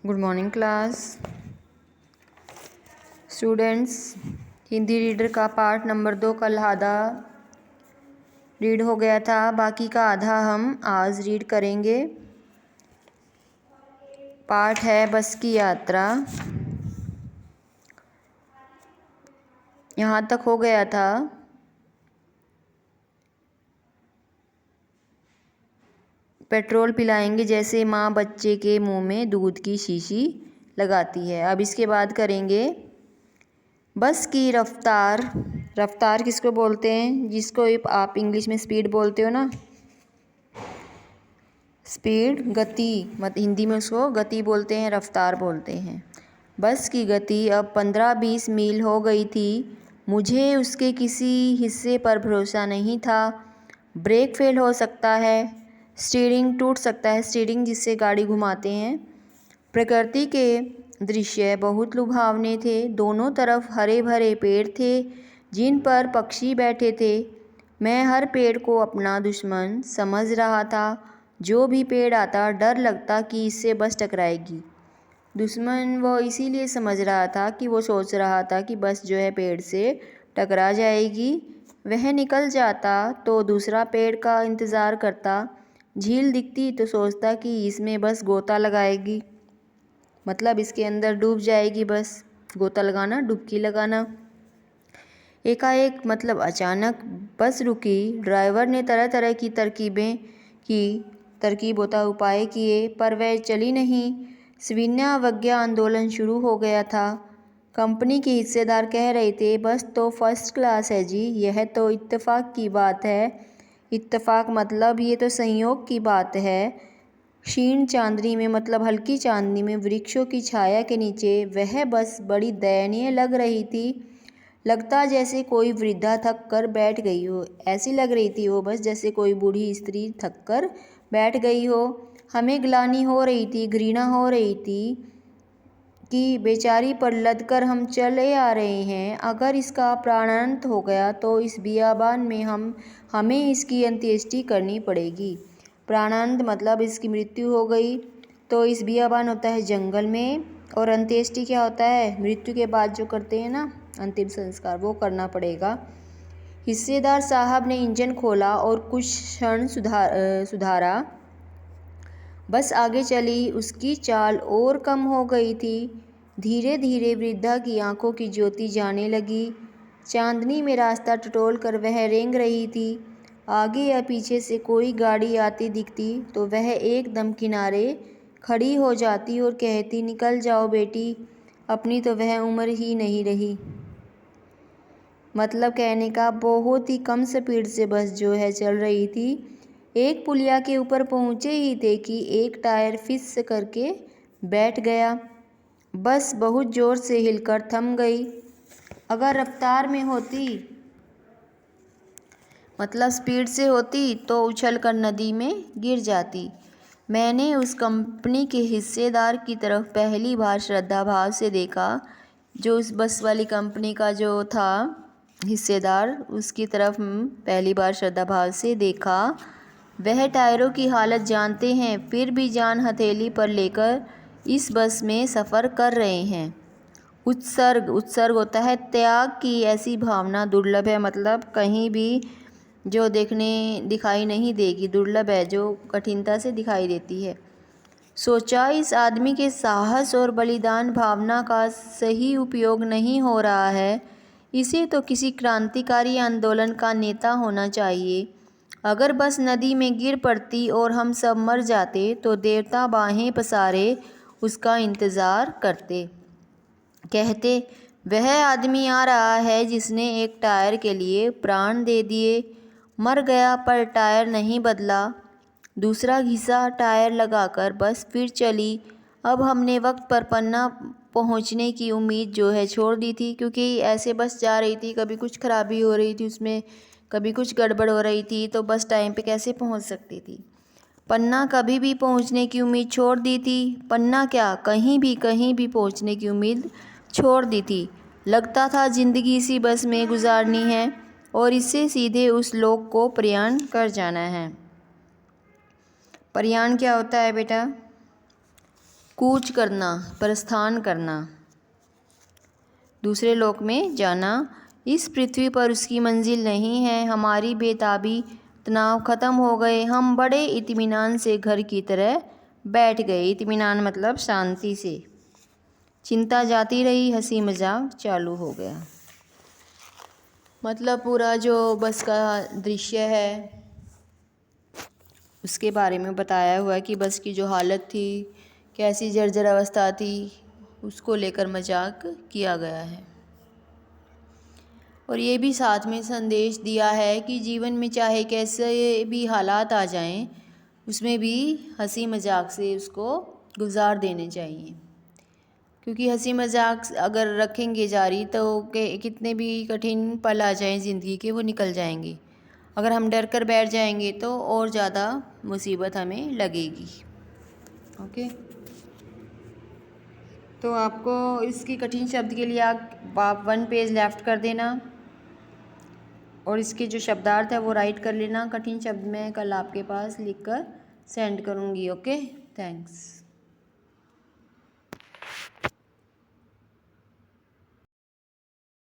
Good morning class students. Hindi reader का part number 2 कल आधा रीड हो गया था, बाकी का आधा हम आज रीड करेंगे। पार्ट है बस की यात्रा। यहाँ तक हो गया था। पेट्रोल पिलाएंगे जैसे माँ बच्चे के मुंह में दूध की शीशी लगाती है। अब इसके बाद करेंगे बस की रफ्तार। रफ्तार किसको बोलते हैं? जिसको आप इंग्लिश में स्पीड बोलते हो ना, स्पीड, गति, हिंदी में उसको गति बोलते हैं, रफ्तार बोलते हैं। बस की गति अब 15-20 मील हो गई थी। मुझे उसके किसी हिस्से पर भरोसा नहीं था। ब्रेक फेल हो सकता है, स्टीयरिंग टूट सकता है, स्टीयरिंग जिससे गाड़ी घुमाते हैं। प्रकृति के दृश्य बहुत लुभावने थे। दोनों तरफ हरे भरे पेड़ थे जिन पर पक्षी बैठे थे। मैं हर पेड़ को अपना दुश्मन समझ रहा था। जो भी पेड़ आता डर लगता कि इससे बस टकराएगी। दुश्मन वो इसीलिए समझ रहा था कि वो सोच रहा था कि बस जो है पेड़ से टकरा जाएगी। वह निकल जाता तो दूसरा पेड़ का इंतज़ार करता। झील दिखती तो सोचता कि इसमें बस गोता लगाएगी, मतलब इसके अंदर डूब जाएगी बस। गोता लगाना, डुबकी लगाना। एकाएक मतलब अचानक बस रुकी। ड्राइवर ने तरह तरह की तरकीब होता उपाय किए, पर वह चली नहीं। सविनय अवज्ञा आंदोलन शुरू हो गया था। कंपनी के हिस्सेदार कह रहे थे, बस तो फर्स्ट क्लास है जी, यह तो इत्तेफाक की बात है। इत्तेफाक मतलब ये तो संयोग की बात है। क्षीण चांदनी में मतलब हल्की चांदनी में वृक्षों की छाया के नीचे वह बस बड़ी दयनीय लग रही थी। लगता जैसे कोई वृद्धा थक कर बैठ गई हो। ऐसी लग रही थी वो बस जैसे कोई बूढ़ी स्त्री थक कर बैठ गई हो। हमें ग्लानि हो रही थी, घृणा हो रही थी कि बेचारी पर लदकर हम चले आ रहे हैं। अगर इसका प्राणांत हो गया तो इस बियाबान में हमें इसकी अंत्येष्टि करनी पड़ेगी। प्राणांत मतलब इसकी मृत्यु हो गई तो इस बियाबान होता है जंगल में, और अंत्येष्टि क्या होता है? मृत्यु के बाद जो करते हैं ना अंतिम संस्कार, वो करना पड़ेगा। हिस्सेदार साहब ने इंजन खोला और कुछ क्षण सुधारा। बस आगे चली। उसकी चाल और कम हो गई थी। धीरे धीरे वृद्धा की आंखों की ज्योति जाने लगी। चांदनी में रास्ता टटोल कर वह रेंग रही थी। आगे या पीछे से कोई गाड़ी आती दिखती तो वह एकदम किनारे खड़ी हो जाती और कहती, निकल जाओ बेटी, अपनी तो वह उम्र ही नहीं रही। मतलब कहने का बहुत ही कम स्पीड से बस जो है चल रही थी। एक पुलिया के ऊपर पहुँचे ही थे कि एक टायर फिस करके बैठ गया। बस बहुत ज़ोर से हिलकर थम गई। अगर रफ्तार में होती मतलब स्पीड से होती तो उछलकर नदी में गिर जाती। मैंने उस कंपनी के हिस्सेदार की तरफ पहली बार श्रद्धा भाव से देखा। जो उस बस वाली कंपनी का जो था हिस्सेदार, उसकी तरफ पहली बार श्रद्धा भाव से देखा। वह टायरों की हालत जानते हैं, फिर भी जान हथेली पर लेकर इस बस में सफ़र कर रहे हैं। उत्सर्ग होता है त्याग की ऐसी भावना दुर्लभ है, मतलब कहीं भी जो दिखाई नहीं देगी, दुर्लभ है, जो कठिनता से दिखाई देती है। सोचा, इस आदमी के साहस और बलिदान भावना का सही उपयोग नहीं हो रहा है। इसे तो किसी क्रांतिकारी आंदोलन का नेता होना चाहिए। अगर बस नदी में गिर पड़ती और हम सब मर जाते तो देवता बाहें पसारे उसका इंतज़ार करते। कहते, वह आदमी आ रहा है जिसने एक टायर के लिए प्राण दे दिए। मर गया पर टायर नहीं बदला। दूसरा घिसा टायर लगाकर बस फिर चली। अब हमने वक्त पर पन्ना पहुंचने की उम्मीद जो है छोड़ दी थी, क्योंकि ऐसे बस जा रही थी, कभी कुछ खराबी हो रही थी उसमें, कभी कुछ गड़बड़ हो रही थी, तो बस टाइम पे कैसे पहुंच सकती थी। पन्ना कभी भी पहुंचने की उम्मीद छोड़ दी थी। पन्ना क्या, कहीं भी पहुंचने की उम्मीद छोड़ दी थी। लगता था ज़िंदगी इसी बस में गुजारनी है और इससे सीधे उस लोक को प्रयाण कर जाना है। प्रयाण क्या होता है बेटा? कूच करना, प्रस्थान करना, दूसरे लोक में जाना। इस पृथ्वी पर उसकी मंजिल नहीं है। हमारी बेताबी, तनाव खत्म हो गए। हम बड़े इत्मीनान से घर की तरह बैठ गए। इत्मीनान मतलब शांति से। चिंता जाती रही, हंसी मजाक चालू हो गया। मतलब पूरा जो बस का दृश्य है उसके बारे में बताया हुआ है कि बस की जो हालत थी, कैसी जर्जर अवस्था थी, उसको लेकर मजाक किया गया है। और ये भी साथ में संदेश दिया है कि जीवन में चाहे कैसे भी हालात आ जाएं, उसमें भी हंसी मजाक से उसको गुजार देने चाहिए। क्योंकि हंसी मजाक अगर रखेंगे जारी तो कितने भी कठिन पल आ जाएं ज़िंदगी के, वो निकल जाएंगे। अगर हम डर कर बैठ जाएंगे तो और ज़्यादा मुसीबत हमें लगेगी। ओके, तो आपको इसकी कठिन शब्द के लिए आप 1 पेज लेफ्ट कर देना और इसके जो शब्दार्थ है वो राइट कर लेना। कठिन शब्द मैं कल आपके पास लिख कर सेंड करूँगी। Okay, thanks.